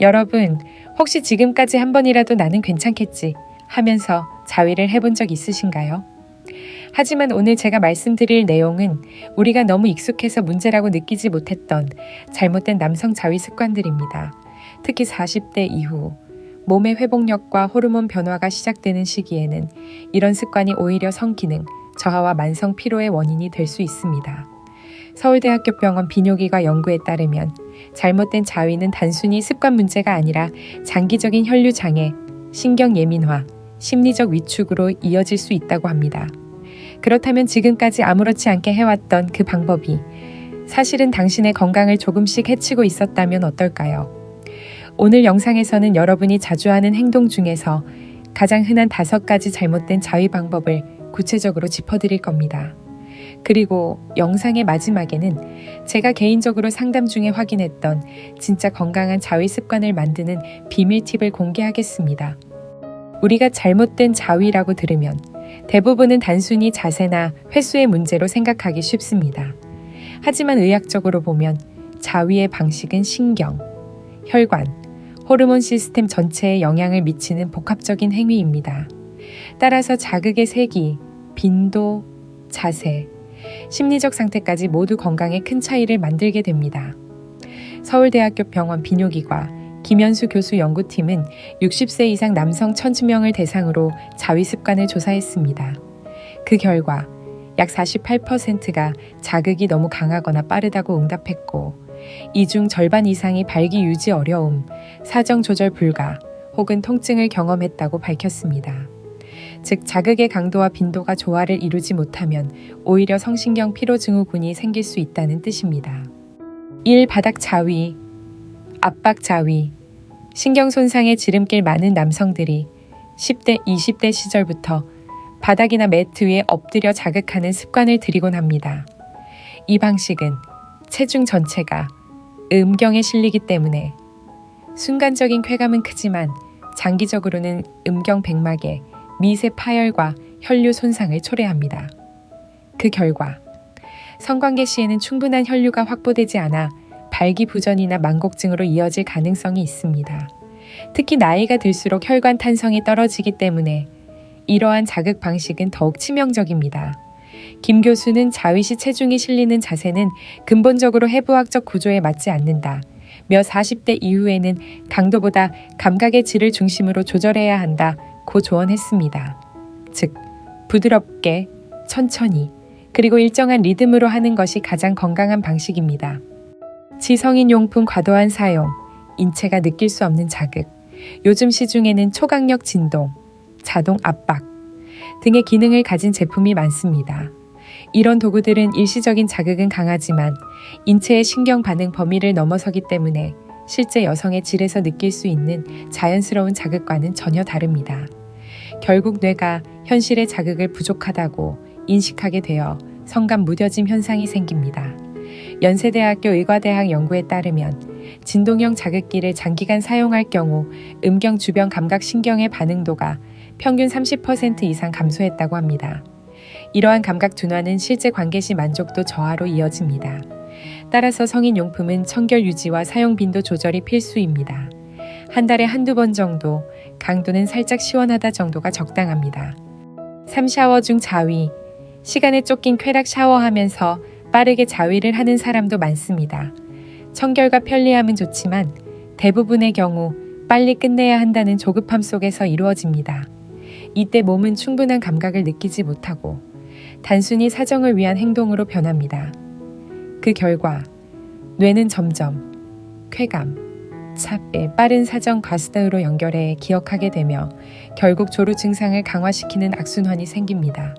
여러분, 혹시 지금까지 한 번이라도 나는 괜찮겠지 하면서 자위를 해본 적 있으신가요? 하지만 오늘 제가 말씀드릴 내용은 우리가 너무 익숙해서 문제라고 느끼지 못했던 잘못된 남성 자위 습관들입니다. 특히 40대 이후 몸의 회복력과 호르몬 변화가 시작되는 시기에는 이런 습관이 오히려 성기능, 저하와 만성 피로의 원인이 될 수 있습니다. 서울대학교 병원 비뇨기과 연구에 따르면 잘못된 자위는 단순히 습관 문제가 아니라 장기적인 혈류 장애, 신경 예민화, 심리적 위축으로 이어질 수 있다고 합니다. 그렇다면 지금까지 아무렇지 않게 해왔던 그 방법이 사실은 당신의 건강을 조금씩 해치고 있었다면 어떨까요? 오늘 영상에서는 여러분이 자주 하는 행동 중에서 가장 흔한 5가지 잘못된 자위 방법을 구체적으로 짚어드릴 겁니다. 그리고 영상의 마지막에는 제가 개인적으로 상담 중에 확인했던 진짜 건강한 자위 습관을 만드는 비밀 팁을 공개하겠습니다. 우리가 잘못된 자위라고 들으면 대부분은 단순히 자세나 횟수의 문제로 생각하기 쉽습니다. 하지만 의학적으로 보면 자위의 방식은 신경, 혈관, 호르몬 시스템 전체에 영향을 미치는 복합적인 행위입니다. 따라서 자극의 세기, 빈도, 자세, 심리적 상태까지 모두 건강에 큰 차이를 만들게 됩니다. 서울대학교 병원 비뇨기과 김현수 교수 연구팀은 60세 이상 남성 1000명을 대상으로 자위 습관을 조사했습니다. 그 결과 약 48%가 자극이 너무 강하거나 빠르다고 응답했고, 이 중 절반 이상이 발기 유지 어려움, 사정 조절 불가 혹은 통증을 경험했다고 밝혔습니다. 즉, 자극의 강도와 빈도가 조화를 이루지 못하면 오히려 성신경 피로 증후군이 생길 수 있다는 뜻입니다. 1. 바닥 자위, 압박 자위. 신경 손상에 지름길 많은 남성들이 10대, 20대 시절부터 바닥이나 매트 위에 엎드려 자극하는 습관을 들이곤 합니다. 이 방식은 체중 전체가 음경에 실리기 때문에 순간적인 쾌감은 크지만 장기적으로는 음경 백막에 미세 파열과 혈류 손상을 초래합니다. 그 결과 성관계 시에는 충분한 혈류가 확보되지 않아 발기부전이나 만곡증으로 이어질 가능성이 있습니다. 특히 나이가 들수록 혈관 탄성이 떨어지기 때문에 이러한 자극 방식은 더욱 치명적입니다. 김 교수는 자위 시 체중이 실리는 자세는 근본적으로 해부학적 구조에 맞지 않는다. 며 40대 이후에는 강도보다 감각의 질을 중심으로 조절해야 한다. 고 조언했습니다. 즉, 부드럽게, 천천히, 그리고 일정한 리듬으로 하는 것이 가장 건강한 방식입니다. 지성인 용품 과도한 사용, 인체가 느낄 수 없는 자극, 요즘 시중에는 초강력 진동, 자동 압박 등의 기능을 가진 제품이 많습니다. 이런 도구들은 일시적인 자극은 강하지만 인체의 신경 반응 범위를 넘어서기 때문에 실제 여성의 질에서 느낄 수 있는 자연스러운 자극과는 전혀 다릅니다. 결국 뇌가 현실의 자극을 부족하다고 인식하게 되어 성감 무뎌짐 현상이 생깁니다. 연세대학교 의과대학 연구에 따르면 진동형 자극기를 장기간 사용할 경우 음경 주변 감각신경의 반응도가 평균 30% 이상 감소했다고 합니다. 이러한 감각 둔화는 실제 관계 시 만족도 저하로 이어집니다. 따라서 성인용품은 청결 유지와 사용 빈도 조절이 필수입니다. 한 달에 한두 번 정도, 강도는 살짝 시원하다 정도가 적당합니다. 3. 샤워 중 자위. 시간에 쫓긴 쾌락 샤워하면서 빠르게 자위를 하는 사람도 많습니다. 청결과 편리함은 좋지만 대부분의 경우 빨리 끝내야 한다는 조급함 속에서 이루어집니다. 이때 몸은 충분한 감각을 느끼지 못하고 단순히 사정을 위한 행동으로 변합니다. 그 결과 뇌는 점점 쾌감, 차에 빠른 사정 과스드로 연결해 기억하게 되며 결국 조루 증상을 강화시키는 악순환이 생깁니다.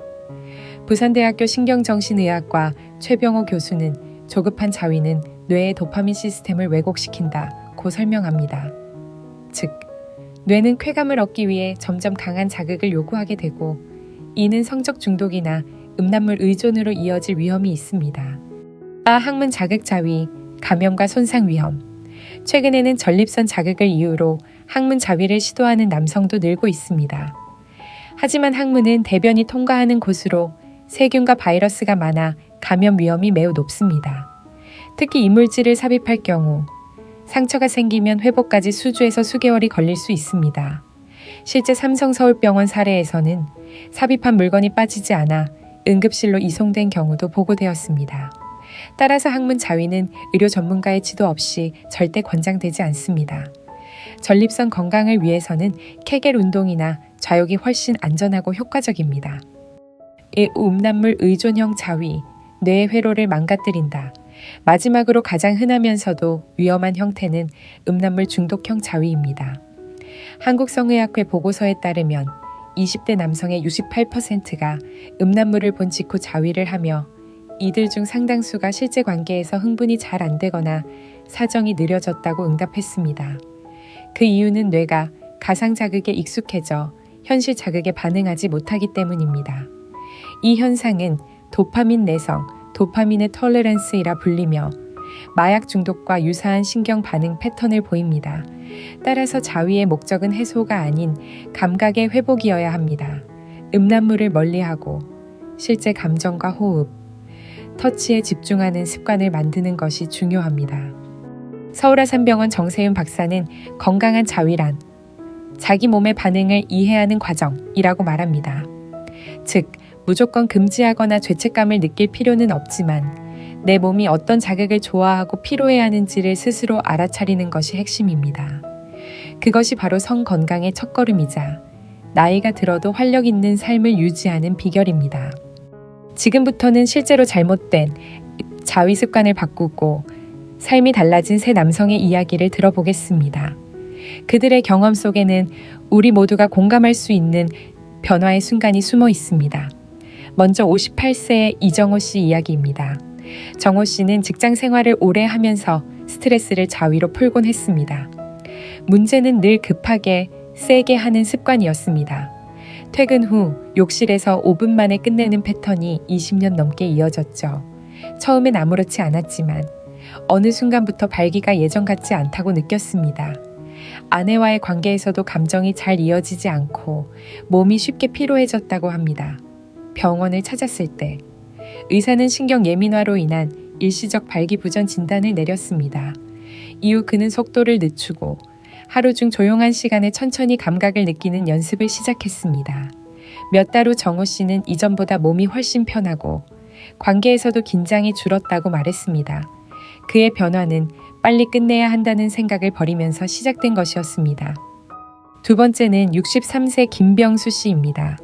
부산대학교 신경정신의학과 최병호 교수는 조급한 자위는 뇌의 도파민 시스템을 왜곡시킨다고 설명합니다. 즉, 뇌는 쾌감을 얻기 위해 점점 강한 자극을 요구하게 되고 이는 성적 중독이나 음란물 의존으로 이어질 위험이 있습니다. 항문 자극 자위, 감염과 손상 위험. 최근에는 전립선 자극을 이유로 항문 자위를 시도하는 남성도 늘고 있습니다. 하지만 항문은 대변이 통과하는 곳으로 세균과 바이러스가 많아 감염 위험이 매우 높습니다. 특히 이물질을 삽입할 경우 상처가 생기면 회복까지 수주에서 수개월이 걸릴 수 있습니다. 실제 삼성서울병원 사례에서는 삽입한 물건이 빠지지 않아 응급실로 이송된 경우도 보고되었습니다. 따라서 항문 자위는 의료 전문가의 지도 없이 절대 권장되지 않습니다. 전립선 건강을 위해서는 케겔 운동이나 좌욕이 훨씬 안전하고 효과적입니다. 음란물 의존형 자위, 뇌의 회로를 망가뜨린다. 마지막으로 가장 흔하면서도 위험한 형태는 음란물 중독형 자위입니다. 한국성의학회 보고서에 따르면 20대 남성의 68%가 음란물을 본 직후 자위를 하며 이들 중 상당수가 실제 관계에서 흥분이 잘 안 되거나 사정이 느려졌다고 응답했습니다. 그 이유는 뇌가 가상 자극에 익숙해져 현실 자극에 반응하지 못하기 때문입니다. 이 현상은 도파민 내성, 도파민의 톨레런스이라 불리며 마약 중독과 유사한 신경 반응 패턴을 보입니다. 따라서 자위의 목적은 해소가 아닌 감각의 회복이어야 합니다. 음란물을 멀리하고 실제 감정과 호흡, 터치에 집중하는 습관을 만드는 것이 중요합니다. 서울아산병원 정세윤 박사는 건강한 자위란 자기 몸의 반응을 이해하는 과정이라고 말합니다. 즉, 무조건 금지하거나 죄책감을 느낄 필요는 없지만 내 몸이 어떤 자극을 좋아하고 피로해하는지를 스스로 알아차리는 것이 핵심입니다. 그것이 바로 성 건강의 첫걸음이자 나이가 들어도 활력 있는 삶을 유지하는 비결입니다. 지금부터는 실제로 잘못된 자위 습관을 바꾸고 삶이 달라진 세 남성의 이야기를 들어보겠습니다. 그들의 경험 속에는 우리 모두가 공감할 수 있는 변화의 순간이 숨어 있습니다. 먼저 58세의 이정호 씨 이야기입니다. 정호 씨는 직장 생활을 오래 하면서 스트레스를 자위로 풀곤 했습니다. 문제는 늘 급하게 세게 하는 습관이었습니다. 퇴근 후 욕실에서 5분 만에 끝내는 패턴이 20년 넘게 이어졌죠. 처음엔 아무렇지 않았지만 어느 순간부터 발기가 예전 같지 않다고 느꼈습니다. 아내와의 관계에서도 감정이 잘 이어지지 않고 몸이 쉽게 피로해졌다고 합니다. 병원을 찾았을 때 의사는 신경 예민화로 인한 일시적 발기부전 진단을 내렸습니다. 이후 그는 속도를 늦추고 하루 중 조용한 시간에 천천히 감각을 느끼는 연습을 시작했습니다. 몇 달 후 정호 씨는 이전보다 몸이 훨씬 편하고 관계에서도 긴장이 줄었다고 말했습니다. 그의 변화는 빨리 끝내야 한다는 생각을 버리면서 시작된 것이었습니다. 두 번째는 63세 김병수 씨입니다.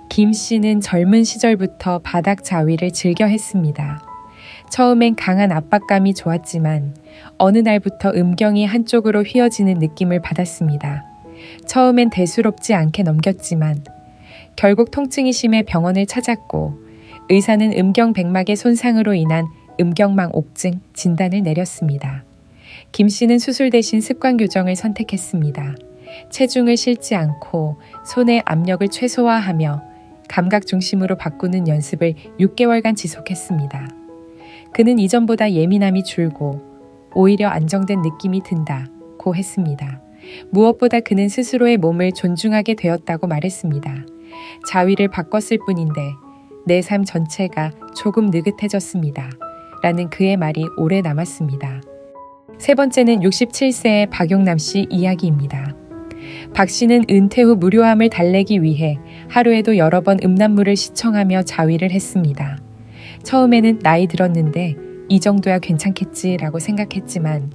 김 씨는 젊은 시절부터 바닥 자위를 즐겨 했습니다. 처음엔 강한 압박감이 좋았지만 어느 날부터 음경이 한쪽으로 휘어지는 느낌을 받았습니다. 처음엔 대수롭지 않게 넘겼지만 결국 통증이 심해 병원을 찾았고 의사는 음경백막의 손상으로 인한 음경망 옥증 진단을 내렸습니다. 김 씨는 수술 대신 습관 교정을 선택했습니다. 체중을 실지 않고 손의 압력을 최소화하며 감각 중심으로 바꾸는 연습을 6개월간 지속했습니다. 그는 이전보다 예민함이 줄고 오히려 안정된 느낌이 든다고 했습니다. 무엇보다 그는 스스로의 몸을 존중하게 되었다고 말했습니다. 자위를 바꿨을 뿐인데 내 삶 전체가 조금 느긋해졌습니다. 라는 그의 말이 오래 남았습니다. 세 번째는 67세의 박용남 씨 이야기입니다. 박 씨는 은퇴 후 무료함을 달래기 위해 하루에도 여러 번 음란물을 시청하며 자위를 했습니다. 처음에는 나이 들었는데 이 정도야 괜찮겠지라고 생각했지만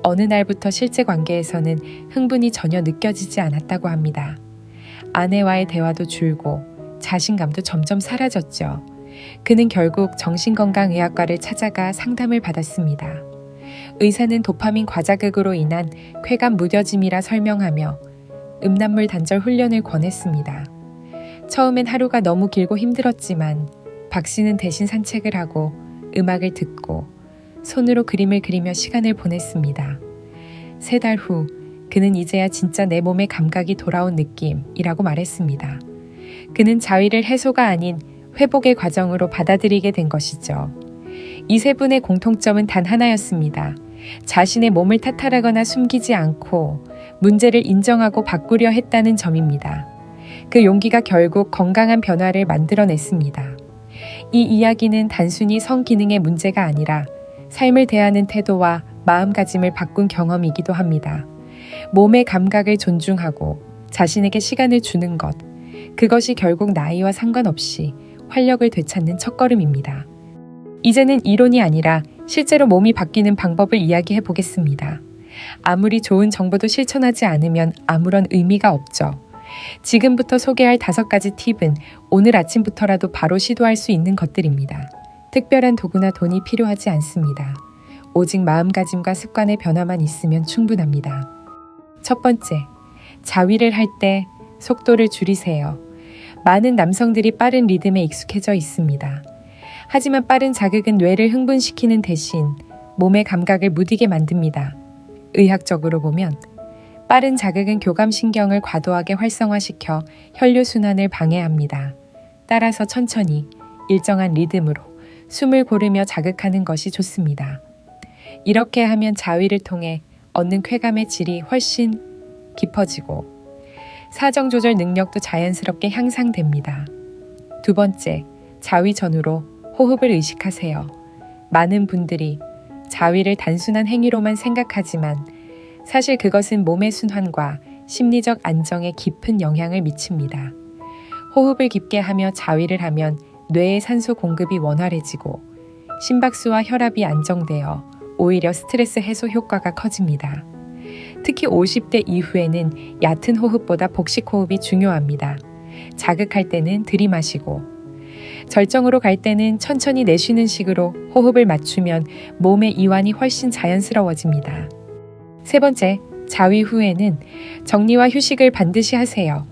어느 날부터 실제 관계에서는 흥분이 전혀 느껴지지 않았다고 합니다. 아내와의 대화도 줄고 자신감도 점점 사라졌죠. 그는 결국 정신건강의학과를 찾아가 상담을 받았습니다. 의사는 도파민 과자극으로 인한 쾌감 무뎌짐이라 설명하며 음란물 단절 훈련을 권했습니다. 처음엔 하루가 너무 길고 힘들었지만 박 씨는 대신 산책을 하고 음악을 듣고 손으로 그림을 그리며 시간을 보냈습니다. 3달 후 그는 이제야 진짜 내 몸의 감각이 돌아온 느낌이라고 말했습니다. 그는 자위를 해소가 아닌 회복의 과정으로 받아들이게 된 것이죠. 이 세 분의 공통점은 단 하나였습니다. 자신의 몸을 탓하거나 숨기지 않고 문제를 인정하고 바꾸려 했다는 점입니다. 그 용기가 결국 건강한 변화를 만들어냈습니다. 이 이야기는 단순히 성기능의 문제가 아니라 삶을 대하는 태도와 마음가짐을 바꾼 경험이기도 합니다. 몸의 감각을 존중하고 자신에게 시간을 주는 것, 그것이 결국 나이와 상관없이 활력을 되찾는 첫걸음입니다. 이제는 이론이 아니라 실제로 몸이 바뀌는 방법을 이야기해 보겠습니다. 아무리 좋은 정보도 실천하지 않으면 아무런 의미가 없죠. 지금부터 소개할 5가지 팁은 오늘 아침부터라도 바로 시도할 수 있는 것들입니다. 특별한 도구나 돈이 필요하지 않습니다. 오직 마음가짐과 습관의 변화만 있으면 충분합니다. 첫 번째, 자위를 할 때 속도를 줄이세요. 많은 남성들이 빠른 리듬에 익숙해져 있습니다. 하지만 빠른 자극은 뇌를 흥분시키는 대신 몸의 감각을 무디게 만듭니다. 의학적으로 보면 빠른 자극은 교감신경을 과도하게 활성화시켜 혈류순환을 방해합니다. 따라서 천천히 일정한 리듬으로 숨을 고르며 자극하는 것이 좋습니다. 이렇게 하면 자위를 통해 얻는 쾌감의 질이 훨씬 깊어지고 사정 조절 능력도 자연스럽게 향상됩니다. 두 번째, 자위 전후로 호흡을 의식하세요. 많은 분들이 자위를 단순한 행위로만 생각하지만 사실 그것은 몸의 순환과 심리적 안정에 깊은 영향을 미칩니다. 호흡을 깊게 하며 자위를 하면 뇌의 산소 공급이 원활해지고 심박수와 혈압이 안정되어 오히려 스트레스 해소 효과가 커집니다. 특히 50대 이후에는 얕은 호흡보다 복식 호흡이 중요합니다. 자극할 때는 들이마시고 절정으로 갈 때는 천천히 내쉬는 식으로 호흡을 맞추면 몸의 이완이 훨씬 자연스러워집니다. 세 번째, 자위 후에는 정리와 휴식을 반드시 하세요.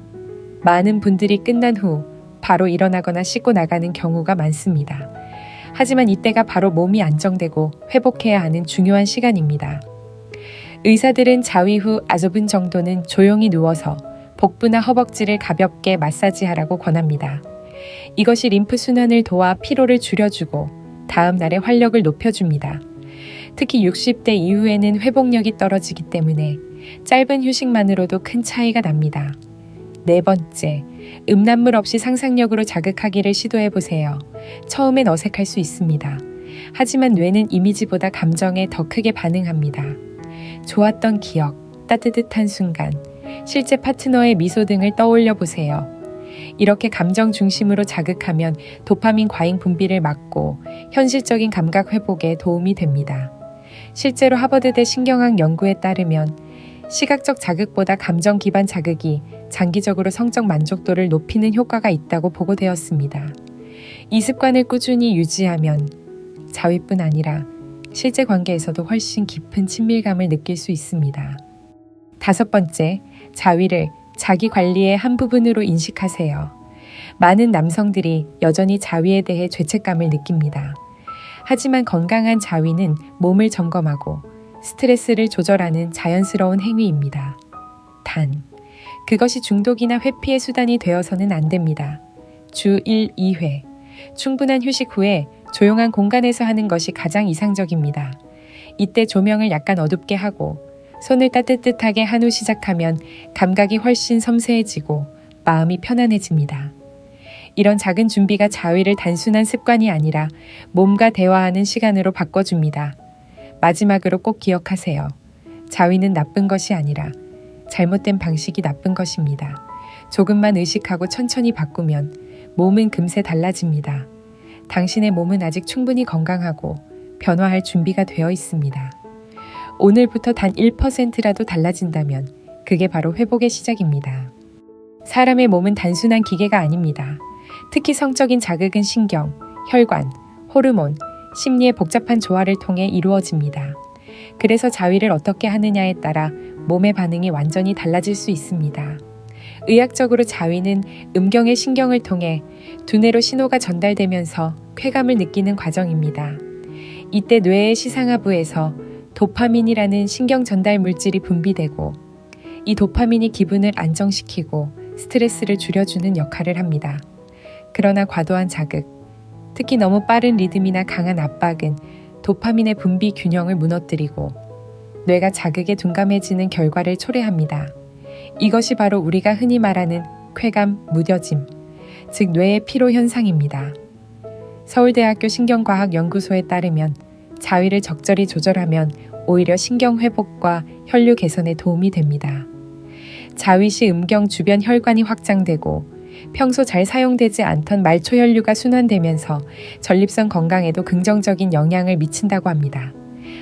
많은 분들이 끝난 후 바로 일어나거나 씻고 나가는 경우가 많습니다. 하지만 이때가 바로 몸이 안정되고 회복해야 하는 중요한 시간입니다. 의사들은 자위 후 5분 정도는 조용히 누워서 복부나 허벅지를 가볍게 마사지하라고 권합니다. 이것이 림프 순환을 도와 피로를 줄여주고 다음 날의 활력을 높여줍니다. 특히 60대 이후에는 회복력이 떨어지기 때문에 짧은 휴식만으로도 큰 차이가 납니다. 네 번째, 음란물 없이 상상력으로 자극하기를 시도해보세요. 처음엔 어색할 수 있습니다. 하지만 뇌는 이미지보다 감정에 더 크게 반응합니다. 좋았던 기억, 따뜻한 순간, 실제 파트너의 미소 등을 떠올려 보세요. 이렇게 감정 중심으로 자극하면 도파민 과잉 분비를 막고 현실적인 감각 회복에 도움이 됩니다. 실제로 하버드대 신경학 연구에 따르면 시각적 자극보다 감정 기반 자극이 장기적으로 성적 만족도를 높이는 효과가 있다고 보고되었습니다. 이 습관을 꾸준히 유지하면 자위뿐 아니라 실제 관계에서도 훨씬 깊은 친밀감을 느낄 수 있습니다. 5번째, 자위를 자기 관리의 한 부분으로 인식하세요. 많은 남성들이 여전히 자위에 대해 죄책감을 느낍니다. 하지만 건강한 자위는 몸을 점검하고 스트레스를 조절하는 자연스러운 행위입니다. 단, 그것이 중독이나 회피의 수단이 되어서는 안 됩니다. 주 1, 2회, 충분한 휴식 후에 조용한 공간에서 하는 것이 가장 이상적입니다. 이때 조명을 약간 어둡게 하고 손을 따뜻하게 한 후 시작하면 감각이 훨씬 섬세해지고 마음이 편안해집니다. 이런 작은 준비가 자위를 단순한 습관이 아니라 몸과 대화하는 시간으로 바꿔줍니다. 마지막으로 꼭 기억하세요. 자위는 나쁜 것이 아니라 잘못된 방식이 나쁜 것입니다. 조금만 의식하고 천천히 바꾸면 몸은 금세 달라집니다. 당신의 몸은 아직 충분히 건강하고 변화할 준비가 되어 있습니다. 오늘부터 단 1%라도 달라진다면 그게 바로 회복의 시작입니다. 사람의 몸은 단순한 기계가 아닙니다. 특히 성적인 자극은 신경, 혈관, 호르몬, 심리의 복잡한 조화를 통해 이루어집니다. 그래서 자위를 어떻게 하느냐에 따라 몸의 반응이 완전히 달라질 수 있습니다. 의학적으로 자위는 음경의 신경을 통해 두뇌로 신호가 전달되면서 쾌감을 느끼는 과정입니다. 이때 뇌의 시상하부에서 도파민이라는 신경 전달 물질이 분비되고 이 도파민이 기분을 안정시키고 스트레스를 줄여주는 역할을 합니다. 그러나 과도한 자극, 특히 너무 빠른 리듬이나 강한 압박은 도파민의 분비 균형을 무너뜨리고 뇌가 자극에 둔감해지는 결과를 초래합니다. 이것이 바로 우리가 흔히 말하는 쾌감 무뎌짐, 즉 뇌의 피로 현상입니다. 서울대학교 신경과학연구소에 따르면 자위를 적절히 조절하면 오히려 신경 회복과 혈류 개선에 도움이 됩니다. 자위 시 음경 주변 혈관이 확장되고 평소 잘 사용되지 않던 말초 혈류가 순환되면서 전립선 건강에도 긍정적인 영향을 미친다고 합니다.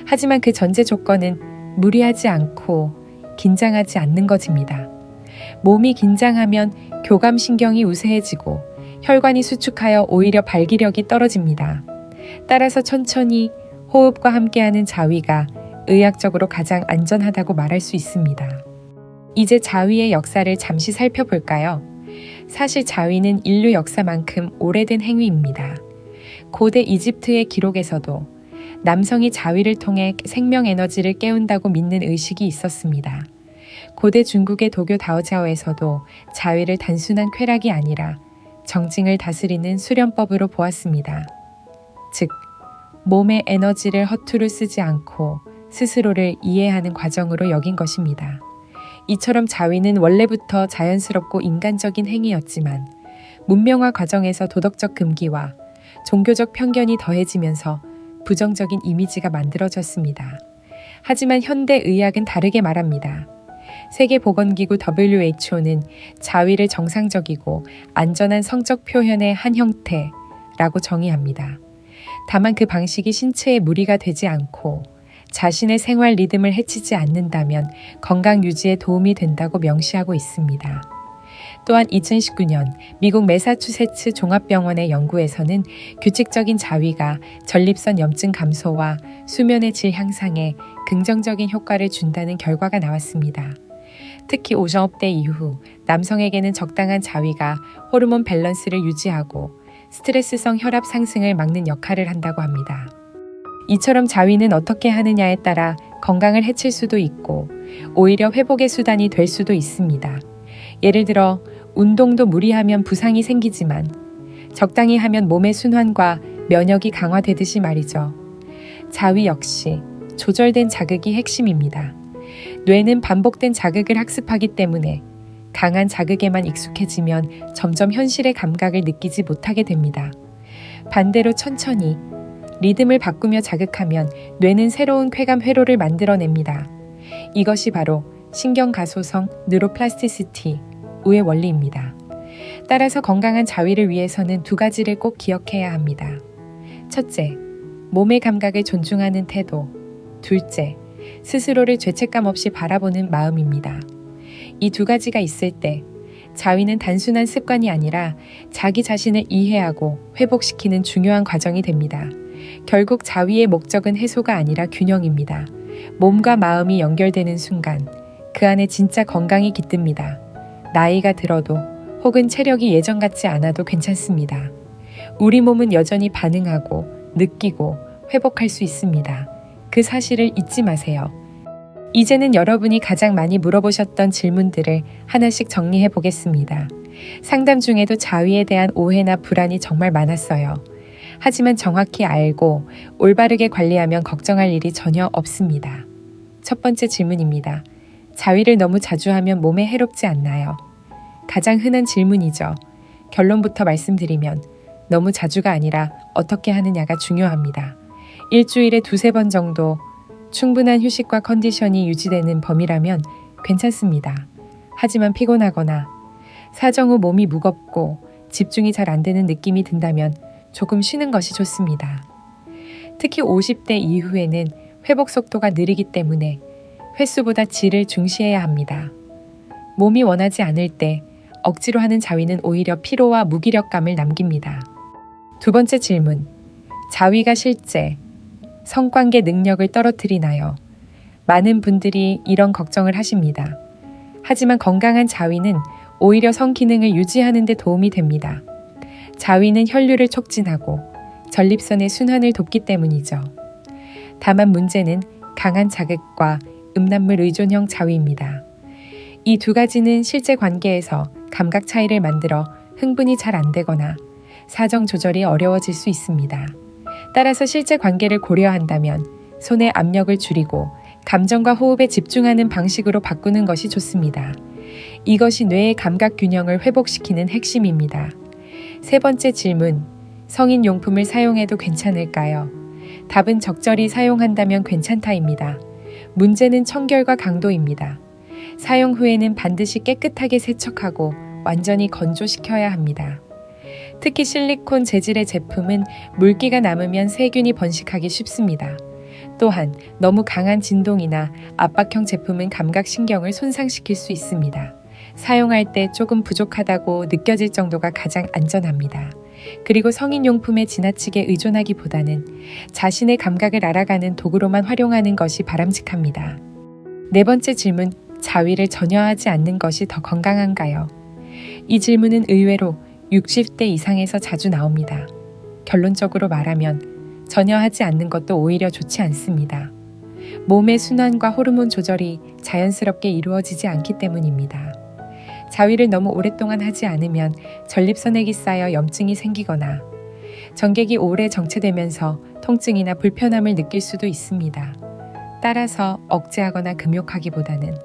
하지만 그 전제 조건은 무리하지 않고 긴장하지 않는 것입니다. 몸이 긴장하면 교감신경이 우세해지고 혈관이 수축하여 오히려 발기력이 떨어집니다. 따라서 천천히 호흡과 함께하는 자위가 의학적으로 가장 안전하다고 말할 수 있습니다. 이제 자위의 역사를 잠시 살펴볼까요? 사실 자위는 인류 역사만큼 오래된 행위입니다. 고대 이집트의 기록에서도 남성이 자위를 통해 생명 에너지를 깨운다고 믿는 의식이 있었습니다. 고대 중국의 도교 다오자오에서도 자위를 단순한 쾌락이 아니라 정증을 다스리는 수련법으로 보았습니다. 즉, 몸의 에너지를 허투루 쓰지 않고 스스로를 이해하는 과정으로 여긴 것입니다. 이처럼 자위는 원래부터 자연스럽고 인간적인 행위였지만 문명화 과정에서 도덕적 금기와 종교적 편견이 더해지면서 부정적인 이미지가 만들어졌습니다. 하지만 현대 의학은 다르게 말합니다. 세계보건기구 WHO는 자위를 정상적이고 안전한 성적 표현의 한 형태라고 정의합니다. 다만 그 방식이 신체에 무리가 되지 않고 자신의 생활 리듬을 해치지 않는다면 건강 유지에 도움이 된다고 명시하고 있습니다. 또한 2019년 미국 매사추세츠 종합병원의 연구에서는 규칙적인 자위가 전립선 염증 감소와 수면의 질 향상에 긍정적인 효과를 준다는 결과가 나왔습니다. 특히 오정업대 이후 남성에게는 적당한 자위가 호르몬 밸런스를 유지하고 스트레스성 혈압 상승을 막는 역할을 한다고 합니다. 이처럼 자위는 어떻게 하느냐에 따라 건강을 해칠 수도 있고 오히려 회복의 수단이 될 수도 있습니다. 예를 들어 운동도 무리하면 부상이 생기지만 적당히 하면 몸의 순환과 면역이 강화되듯이 말이죠. 자위 역시 조절된 자극이 핵심입니다. 뇌는 반복된 자극을 학습하기 때문에 강한 자극에만 익숙해지면 점점 현실의 감각을 느끼지 못하게 됩니다. 반대로 천천히 리듬을 바꾸며 자극하면 뇌는 새로운 쾌감 회로를 만들어냅니다. 이것이 바로 신경가소성 뉴로플라스티시티의 원리입니다. 따라서 건강한 자위를 위해서는 두 가지를 꼭 기억해야 합니다. 첫째, 몸의 감각을 존중하는 태도. 둘째, 스스로를 죄책감 없이 바라보는 마음입니다. 이 두 가지가 있을 때 자위는 단순한 습관이 아니라 자기 자신을 이해하고 회복시키는 중요한 과정이 됩니다. 결국 자위의 목적은 해소가 아니라 균형입니다. 몸과 마음이 연결되는 순간 그 안에 진짜 건강이 깃듭니다. 나이가 들어도 혹은 체력이 예전 같지 않아도 괜찮습니다. 우리 몸은 여전히 반응하고 느끼고 회복할 수 있습니다. 그 사실을 잊지 마세요. 이제는 여러분이 가장 많이 물어보셨던 질문들을 하나씩 정리해 보겠습니다. 상담 중에도 자위에 대한 오해나 불안이 정말 많았어요. 하지만 정확히 알고 올바르게 관리하면 걱정할 일이 전혀 없습니다. 첫 번째 질문입니다. 자위를 너무 자주 하면 몸에 해롭지 않나요? 가장 흔한 질문이죠. 결론부터 말씀드리면 너무 자주가 아니라 어떻게 하느냐가 중요합니다. 일주일에 2-3번 정도 충분한 휴식과 컨디션이 유지되는 범위라면 괜찮습니다. 하지만 피곤하거나 사정 후 몸이 무겁고 집중이 잘 안 되는 느낌이 든다면 조금 쉬는 것이 좋습니다. 특히 50대 이후에는 회복 속도가 느리기 때문에 횟수보다 질을 중시해야 합니다. 몸이 원하지 않을 때 억지로 하는 자위는 오히려 피로와 무기력감을 남깁니다. 두 번째 질문. 자위가 실제 성관계 능력을 떨어뜨리나요? 많은 분들이 이런 걱정을 하십니다. 하지만 건강한 자위는 오히려 성기능을 유지하는 데 도움이 됩니다. 자위는 혈류를 촉진하고 전립선의 순환을 돕기 때문이죠. 다만 문제는 강한 자극과 음란물 의존형 자위입니다. 이 두 가지는 실제 관계에서 감각 차이를 만들어 흥분이 잘 안 되거나 사정 조절이 어려워질 수 있습니다. 따라서 실제 관계를 고려한다면 손의 압력을 줄이고 감정과 호흡에 집중하는 방식으로 바꾸는 것이 좋습니다. 이것이 뇌의 감각 균형을 회복시키는 핵심입니다. 세 번째 질문, 성인 용품을 사용해도 괜찮을까요? 답은 적절히 사용한다면 괜찮다입니다. 문제는 청결과 강도입니다. 사용 후에는 반드시 깨끗하게 세척하고 완전히 건조시켜야 합니다. 특히 실리콘 재질의 제품은 물기가 남으면 세균이 번식하기 쉽습니다. 또한 너무 강한 진동이나 압박형 제품은 감각신경을 손상시킬 수 있습니다. 사용할 때 조금 부족하다고 느껴질 정도가 가장 안전합니다. 그리고 성인용품에 지나치게 의존하기보다는 자신의 감각을 알아가는 도구로만 활용하는 것이 바람직합니다. 네 번째 질문, 자위를 전혀 하지 않는 것이 더 건강한가요? 이 질문은 의외로 60대 이상에서 자주 나옵니다. 결론적으로 말하면 전혀 하지 않는 것도 오히려 좋지 않습니다. 몸의 순환과 호르몬 조절이 자연스럽게 이루어지지 않기 때문입니다. 자위를 너무 오랫동안 하지 않으면 전립선액이 쌓여 염증이 생기거나 전객이 오래 정체되면서 통증이나 불편함을 느낄 수도 있습니다. 따라서 억제하거나 금욕하기보다는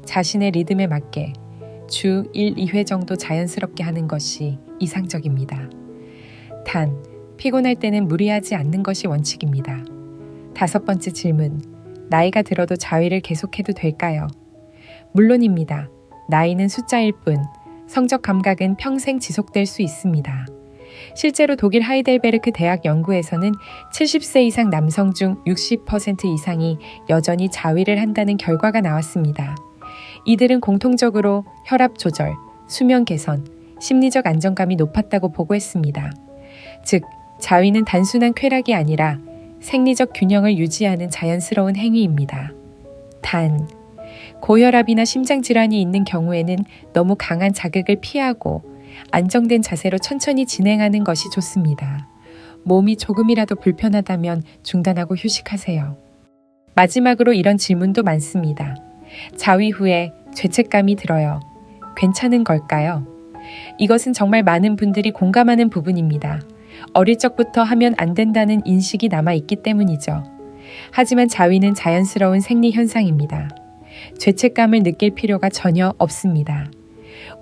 자신의 리듬에 맞게 주 1, 2회 정도 자연스럽게 하는 것이 이상적입니다. 단, 피곤할 때는 무리하지 않는 것이 원칙입니다. 다섯 번째 질문, 나이가 들어도 자위를 계속해도 될까요? 물론입니다. 나이는 숫자일 뿐 성적 감각은 평생 지속될 수 있습니다. 실제로 독일 하이델베르크 대학 연구에서는 70세 이상 남성 중 60% 이상이 여전히 자위를 한다는 결과가 나왔습니다. 이들은 공통적으로 혈압 조절, 수면 개선, 심리적 안정감이 높았다고 보고했습니다. 즉, 자위는 단순한 쾌락이 아니라 생리적 균형을 유지하는 자연스러운 행위입니다. 단, 고혈압이나 심장질환이 있는 경우에는 너무 강한 자극을 피하고 안정된 자세로 천천히 진행하는 것이 좋습니다. 몸이 조금이라도 불편하다면 중단하고 휴식하세요. 마지막으로 이런 질문도 많습니다. 자위 후에 죄책감이 들어요. 괜찮은 걸까요? 이것은 정말 많은 분들이 공감하는 부분입니다. 어릴 적부터 하면 안 된다는 인식이 남아있기 때문이죠. 하지만 자위는 자연스러운 생리 현상입니다. 죄책감을 느낄 필요가 전혀 없습니다.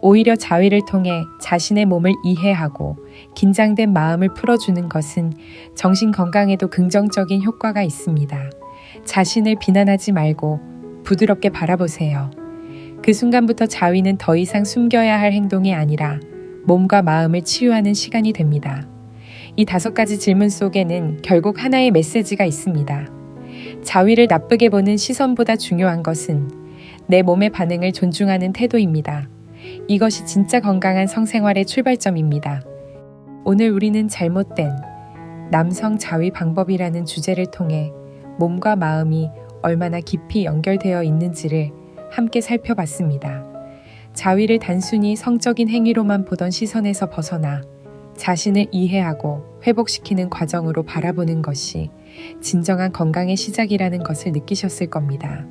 오히려 자위를 통해 자신의 몸을 이해하고 긴장된 마음을 풀어주는 것은 정신 건강에도 긍정적인 효과가 있습니다. 자신을 비난하지 말고 부드럽게 바라보세요. 그 순간부터 자위는 더 이상 숨겨야 할 행동이 아니라 몸과 마음을 치유하는 시간이 됩니다. 이 5가지 질문 속에는 결국 하나의 메시지가 있습니다. 자위를 나쁘게 보는 시선보다 중요한 것은 내 몸의 반응을 존중하는 태도입니다. 이것이 진짜 건강한 성생활의 출발점입니다. 오늘 우리는 잘못된 남성 자위 방법이라는 주제를 통해 몸과 마음이 얼마나 깊이 연결되어 있는지를 함께 살펴봤습니다. 자위를 단순히 성적인 행위로만 보던 시선에서 벗어나 자신을 이해하고 회복시키는 과정으로 바라보는 것이 진정한 건강의 시작이라는 것을 느끼셨을 겁니다.